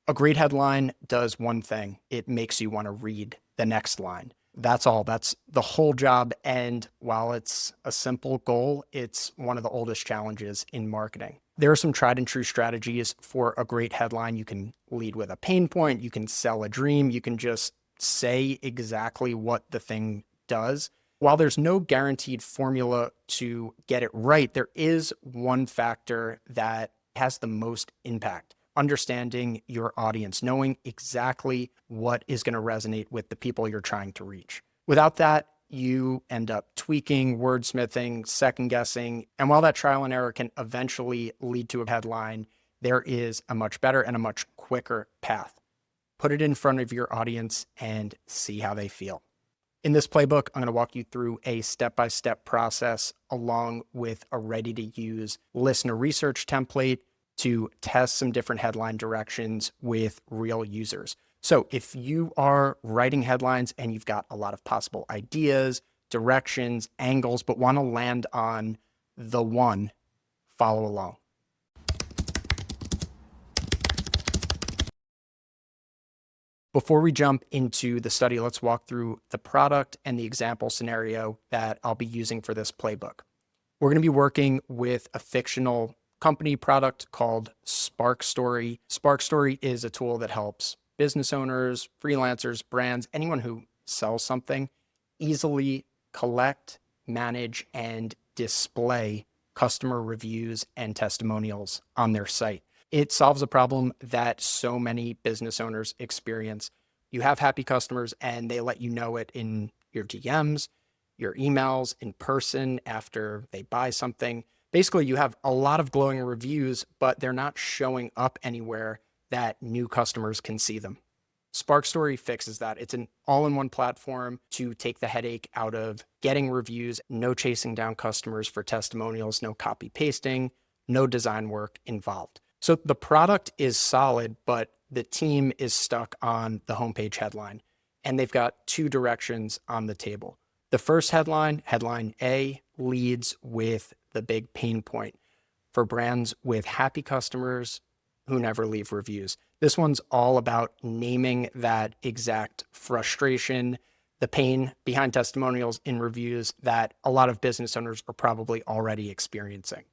A great headline does one thing. It makes you want to read the next line. That's all. That's the whole job. And while it's a simple goal, it's one of the oldest challenges in marketing. There are some tried and true strategies for a great headline. You can lead with a pain point. You can sell a dream. You can just say exactly what the thing does. While there's no guaranteed formula to get it right, there is one factor that has the most impact: understanding your audience, knowing exactly what is going to resonate with the people you're trying to reach. Without that, you end up tweaking, wordsmithing, second guessing. And while that trial and error can eventually lead to a headline, there is a much better and a much quicker path. Put it in front of your audience and see how they feel. In this playbook, I'm going to walk you through a step-by-step process along with a ready-to-use listener research template to test some different headline directions with real users. So if you are writing headlines and you've got a lot of possible ideas, directions, angles, but want to land on the one, follow along. Before we jump into the study, let's walk through the product and the example scenario that I'll be using for this playbook. We're going to be working with a fictional company product called SparkStory. SparkStory is a tool that helps business owners, freelancers, brands, anyone who sells something easily collect, manage, and display customer reviews and testimonials on their site. It solves a problem that so many business owners experience. You have happy customers and they let you know it in your DMs, your emails, in person after they buy something. Basically, you have a lot of glowing reviews, but they're not showing up anywhere that new customers can see them. SparkStory fixes that. It's an all-in-one platform to take the headache out of getting reviews, no chasing down customers for testimonials, no copy pasting, no design work involved. So the product is solid, but the team is stuck on the homepage headline, and they've got two directions on the table. The first headline, headline A, leads with the big pain point for brands with happy customers who never leave reviews. This one's all about naming that exact frustration, the pain behind testimonials in reviews that a lot of business owners are probably already experiencing.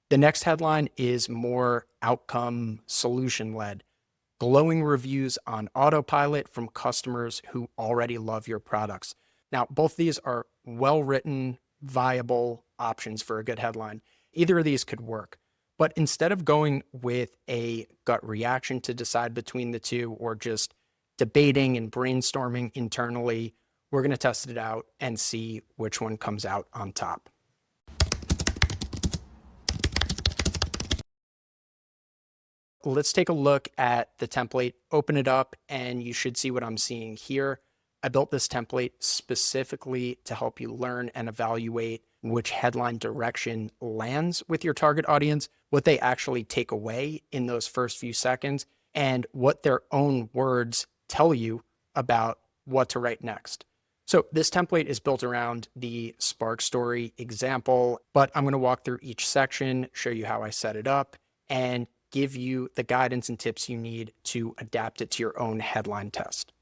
The next headline is more outcome solution led, glowing reviews on autopilot from customers who already love your products. Now, both these are well-written, viable options for a good headline. Either of these could work. But instead of going with a gut reaction to decide between the two or just debating and brainstorming internally, we're going to test it out and see which one comes out on top. Let's take a look at the template, open it up, and you should see what I'm seeing here. I built this template specifically to help you learn and evaluate which headline direction lands with your target audience, what they actually take away in those first few seconds, and what their own words tell you about what to write next. So this template is built around the SparkStory example, but I'm going to walk through each section, show you how I set it up, and give you the guidance and tips you need to adapt it to your own headline test.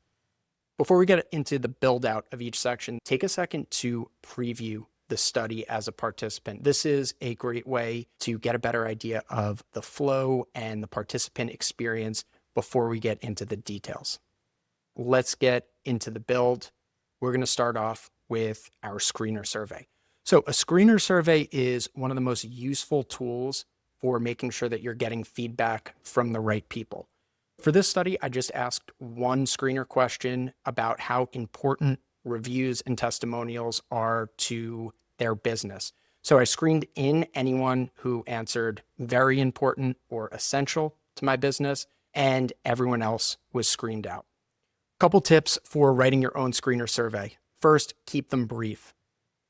Before we get into the build out of each section, take a second to preview the study as a participant. This is a great way to get a better idea of the flow and the participant experience before we get into the details. Let's get into the build. We're going to start off with our screener survey. So a screener survey is one of the most useful tools for making sure that you're getting feedback from the right people. For this study, I just asked one screener question about how important reviews and testimonials are to their business. So I screened in anyone who answered very important or essential to my business, and everyone else was screened out. A couple tips for writing your own screener survey. First, keep them brief.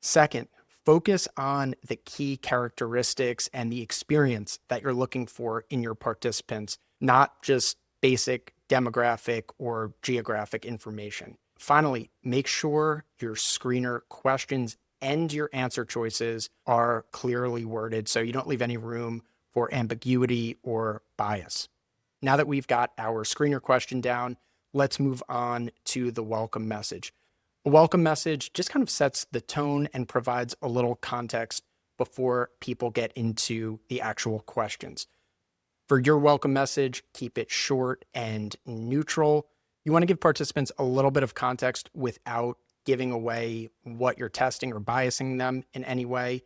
Second, focus on the key characteristics and the experience that you're looking for in your participants, not just basic demographic or geographic information. Finally, make sure your screener questions and your answer choices are clearly worded so you don't leave any room for ambiguity or bias. Now that we've got our screener question down, let's move on to the welcome message. A welcome message just kind of sets the tone and provides a little context before people get into the actual questions. For your welcome message, keep it short and neutral. You want to give participants a little bit of context without giving away what you're testing or biasing them in any way.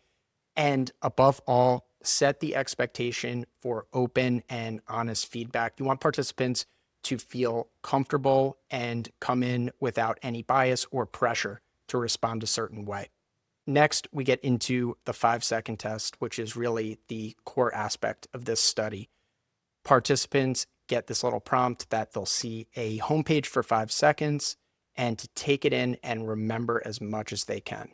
And above all, set the expectation for open and honest feedback. You want participants to feel comfortable and come in without any bias or pressure to respond a certain way. Next, we get into the 5-second test, which is really the core aspect of this study. Participants get this little prompt that they'll see a homepage for 5 seconds and to take it in and remember as much as they can.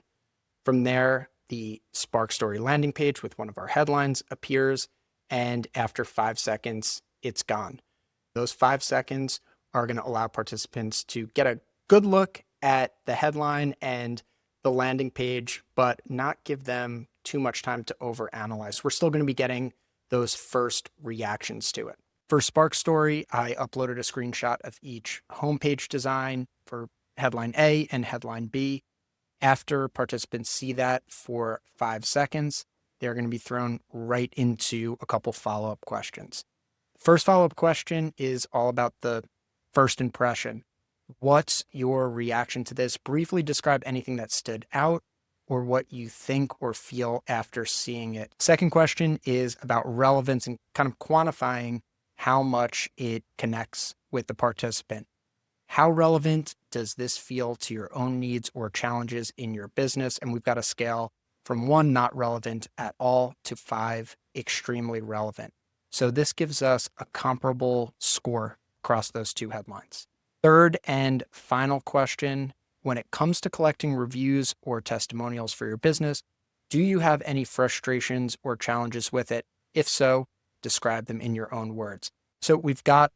From there, the SparkStory landing page with one of our headlines appears, and after 5 seconds, it's gone. Those 5 seconds are going to allow participants to get a good look at the headline and the landing page, but not give them too much time to overanalyze. We're still going to be getting those first reactions to it. For SparkStory, I uploaded a screenshot of each homepage design for headline A and headline B. After participants see that for 5 seconds, they're going to be thrown right into a couple follow-up questions. First follow-up question is all about the first impression. What's your reaction to this? Briefly describe anything that stood out or what you think or feel after seeing it. Second question is about relevance and kind of quantifying how much it connects with the participant. How relevant does this feel to your own needs or challenges in your business? And we've got a scale from 1, not relevant at all, to 5, extremely relevant. So this gives us a comparable score across those two headlines. Third and final question, when it comes to collecting reviews or testimonials for your business, do you have any frustrations or challenges with it? If so, describe them in your own words. So we've got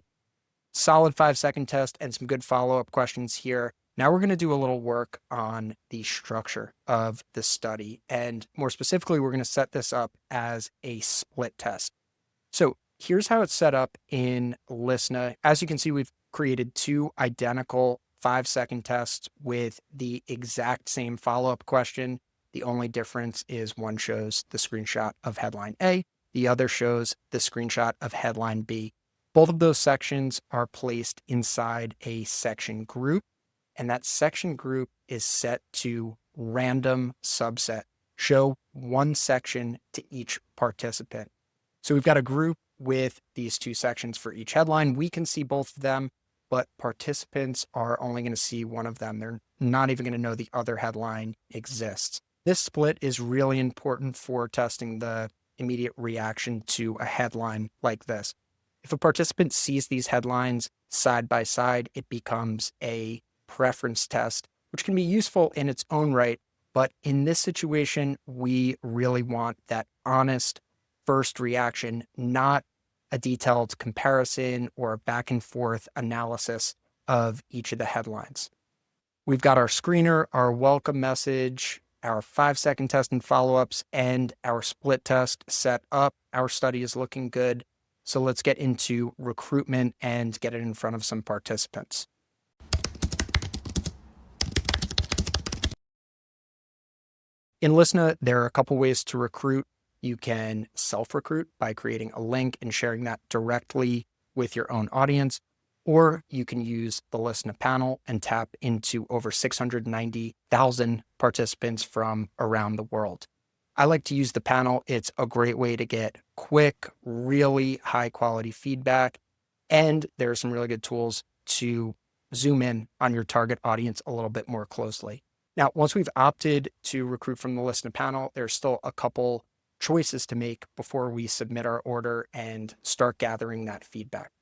solid 5-second test and some good follow-up questions here. Now we're going to do a little work on the structure of the study. And more specifically, we're going to set this up as a split test. So here's how it's set up in Lyssna. As you can see, we've created 2 identical 5-second tests with the exact same follow-up question. The only difference is one shows the screenshot of headline A, the other shows the screenshot of headline B. Both of those sections are placed inside a section group, and that section group is set to random subset. Show one section to each participant. So we've got a group with these 2 sections for each headline. We can see both of them, but participants are only going to see one of them. They're not even going to know the other headline exists. This split is really important for testing the immediate reaction to a headline like this. If a participant sees these headlines side by side, it becomes a preference test, which can be useful in its own right. But in this situation, we really want that honest first reaction, not a detailed comparison or back and forth analysis of each of the headlines. We've got our screener, our welcome message, our 5-second test and follow-ups, and our split test set up. Our study is looking good. So let's get into recruitment and get it in front of some participants. In Lyssna, there are a couple ways to recruit. You can self-recruit by creating a link and sharing that directly with your own audience, or you can use the Lyssna panel and tap into over 690,000 participants from around the world. I like to use the panel. It's a great way to get quick, really high quality feedback. And there are some really good tools to zoom in on your target audience a little bit more closely. Now, once we've opted to recruit from the Lyssna panel, there's still a couple choices to make before we submit our order and start gathering that feedback.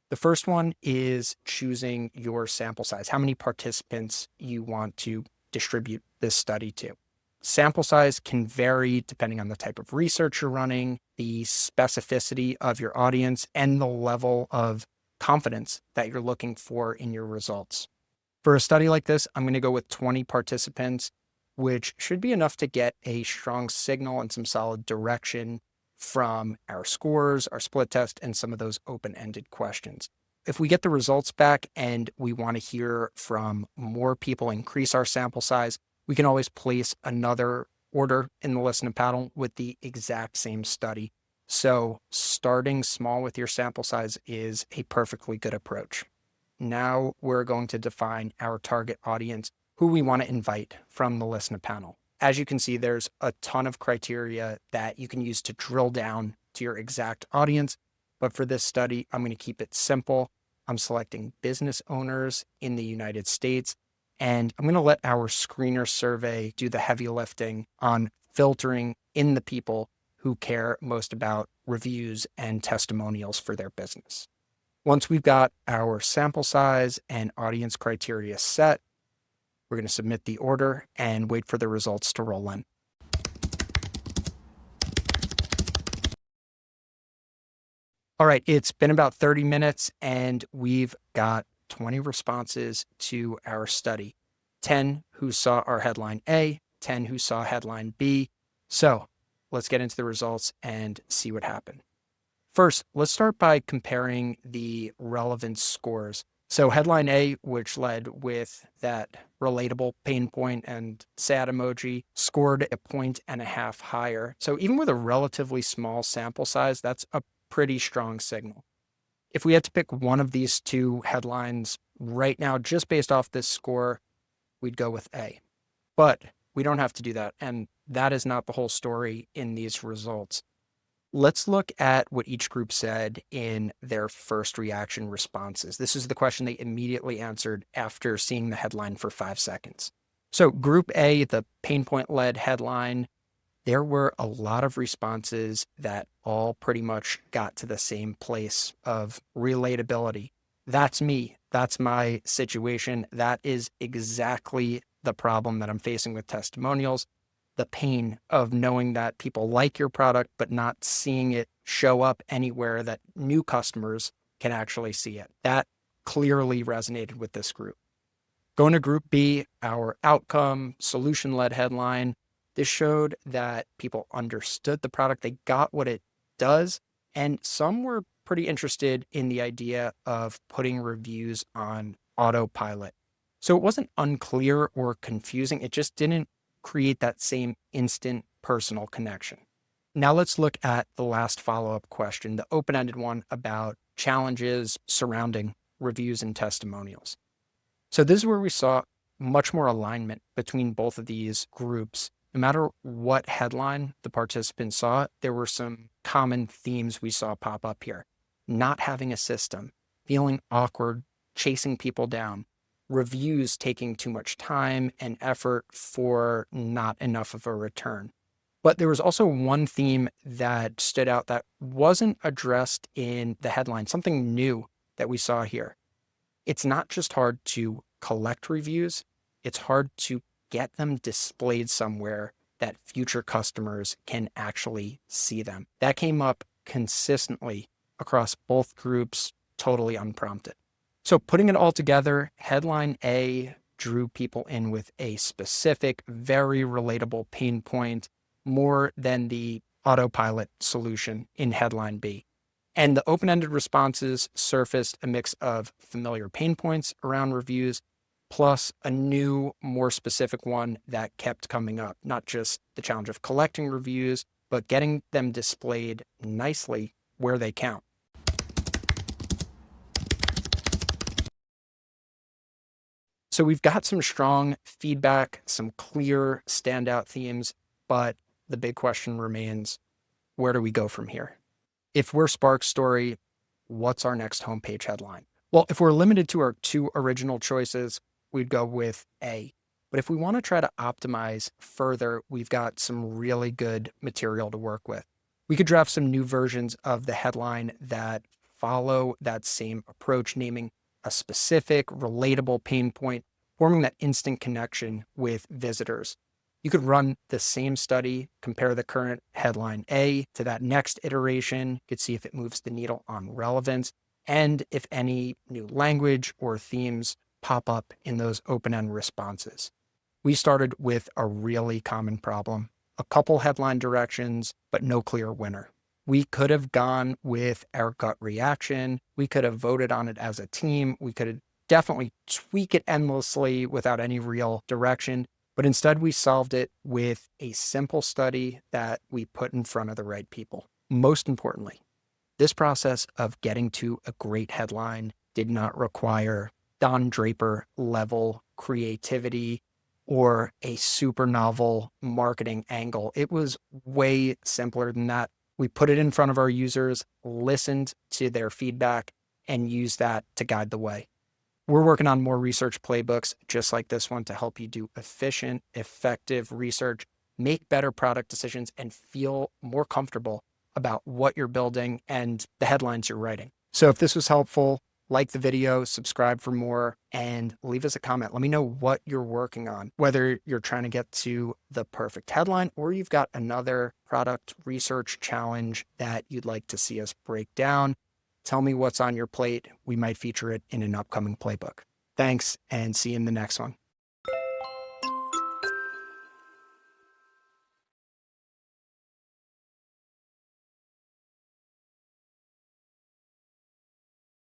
The first one is choosing your sample size, how many participants you want to distribute this study to. Sample size can vary depending on the type of research you're running, the specificity of your audience, and the level of confidence that you're looking for in your results. For a study like this, I'm going to go with 20 participants, which should be enough to get a strong signal and some solid direction from our scores, our split test, and some of those open-ended questions. If we get the results back and we want to hear from more people, increase our sample size, we can always place another order in the Lyssna panel with the exact same study. So starting small with your sample size is a perfectly good approach. Now we're going to define our target audience, who we want to invite from the Lyssna panel. As you can see, there's a ton of criteria that you can use to drill down to your exact audience. But for this study, I'm going to keep it simple. I'm selecting business owners in the United States, and I'm going to let our screener survey do the heavy lifting on filtering in the people who care most about reviews and testimonials for their business. Once we've got our sample size and audience criteria set, we're going to submit the order and wait for the results to roll in. All right, it's been about 30 minutes and we've got 20 responses to our study. 10 who saw our headline A, 10 who saw headline B. So let's get into the results and see what happened. First, let's start by comparing the relevance scores. So headline A, which led with that relatable pain point and sad emoji, scored 1.5 points higher. So even with a relatively small sample size, that's a pretty strong signal. If we had to pick one of these two headlines right now, just based off this score, we'd go with A. But we don't have to do that. And that is not the whole story in these results. Let's look at what each group said in their first reaction responses. This is the question they immediately answered after seeing the headline for 5 seconds. So group A, the pain point led headline, there were a lot of responses that all pretty much got to the same place of relatability. That's me. That's my situation. That is exactly the problem that I'm facing with testimonials. The pain of knowing that people like your product, but not seeing it show up anywhere that new customers can actually see it. That clearly resonated with this group. Going to group B, our outcome solution-led headline, this showed that people understood the product, they got what it does, and some were pretty interested in the idea of putting reviews on autopilot. So it wasn't unclear or confusing, it just didn't create that same instant personal connection. Now let's look at the last follow-up question, the open-ended one about challenges surrounding reviews and testimonials. So this is where we saw much more alignment between both of these groups. No matter what headline the participants saw, there were some common themes we saw pop up here. Not having a system, feeling awkward, chasing people down, reviews taking too much time and effort for not enough of a return. But there was also one theme that stood out that wasn't addressed in the headline, something new that we saw here. It's not just hard to collect reviews, it's hard to get them displayed somewhere that future customers can actually see them. That came up consistently across both groups, totally unprompted. So putting it all together, headline A drew people in with a specific, very relatable pain point, more than the autopilot solution in headline B. And the open-ended responses surfaced a mix of familiar pain points around reviews, plus a new, more specific one that kept coming up, not just the challenge of collecting reviews, but getting them displayed nicely where they count. So we've got some strong feedback, some clear standout themes, but the big question remains, where do we go from here? If we're SparkStory, what's our next homepage headline? Well, if we're limited to our 2 original choices, we'd go with A. But if we want to try to optimize further, we've got some really good material to work with. We could draft some new versions of the headline that follow that same approach, naming a specific, relatable pain point, forming that instant connection with visitors. You could run the same study, compare the current headline A to that next iteration. You could see if it moves the needle on relevance and if any new language or themes pop up in those open-end responses. We started with a really common problem, a couple headline directions, but no clear winner. We could have gone with our gut reaction. We could have voted on it as a team. We could have definitely tweak it endlessly without any real direction. But instead, we solved it with a simple study that we put in front of the right people. Most importantly, this process of getting to a great headline did not require Don Draper level creativity or a super novel marketing angle. It was way simpler than that. We put it in front of our users, listened to their feedback, and used that to guide the way. We're working on more research playbooks just like this one to help you do efficient, effective research, make better product decisions, and feel more comfortable about what you're building and the headlines you're writing. So if this was helpful, like the video, subscribe for more, and leave us a comment. Let me know what you're working on, whether you're trying to get to the perfect headline or you've got another product research challenge that you'd like to see us break down. Tell me what's on your plate. We might feature it in an upcoming playbook. Thanks, and see you in the next one.